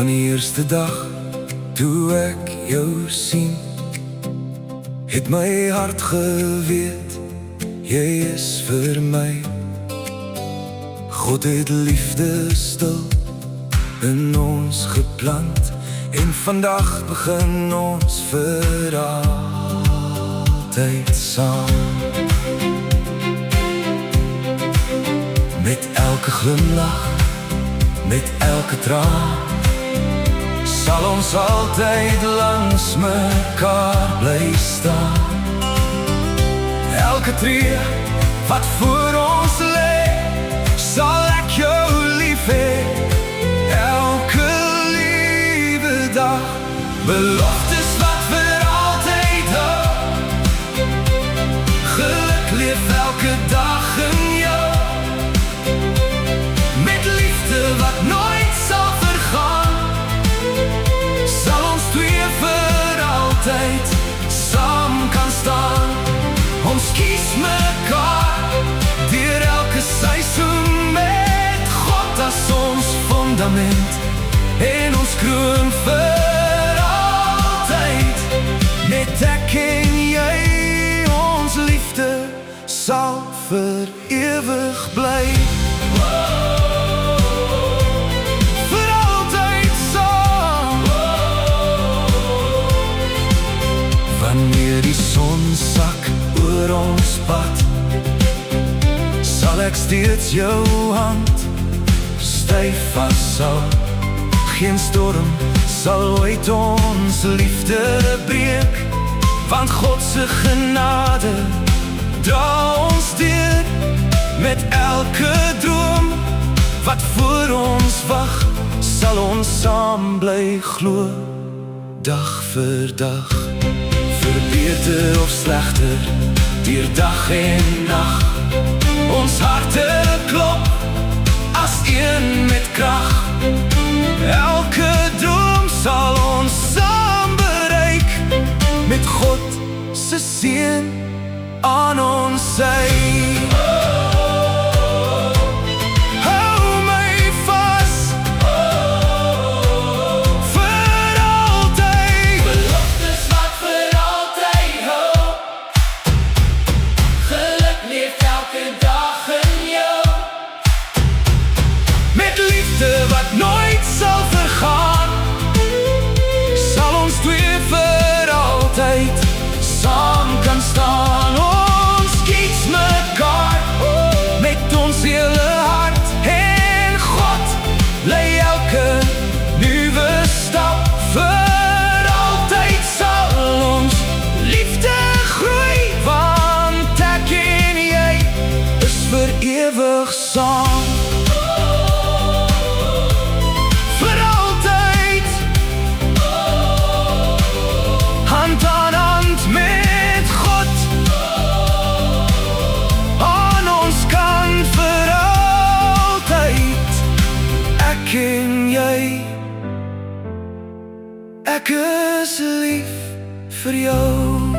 Van die eerste dag toe ek jou sien, het my hart geweet, jy is vir my. God het liefde stil in ons geplant, en vandag begin ons vir altyd saam. Met elke glimlach, met elke traan, sal ons altyd langs mekaar bly staan. Elke tree wat voor ons lê, sal ek jou lief hê. Elke liewe dag, beloftes wat vir altyd hou. Geluk leef elke dag in jou, met liefde wat nooit sal vergaan, sal ons twee vir altyd saam kan staan. Ons kies mekaar deur elke seisoen, met God as ons fundament en ons kroon vir altyd. Met ek en jy, ons liefde sal vir ewig bly. Vir altyd saam. Wanneer die son sak oor ons pad, sal ek steeds jou hand styf vashou. Geen storm sal ooit ons liefde breek, want God se genade dra ons deur. Met elke droom wat voor ons wag, sal ons saam bly glo, dag vir dag. Vir beter of slegter, deur dag en nag, ons harte klop as een met krag. Elke droom sal ons saam bereik, met God se seën aan ons sy. Hou my vas vir altyd. Beloftes wat vir altyd hou. Geluk leef elke dag in jou, met liefde wat nooit sal vergaan, sal ons twee vir altyd saam kan staan. Ons kies mekaar met ons hele hart, en God lei elke nuwe stap. Vir altyd sal ons liefde groei, want ek en jy is vir ewig saam. Vir altyd, hand aan hand met God, aan ons kant vir altyd. Ek en jy, ek is lief vir jou.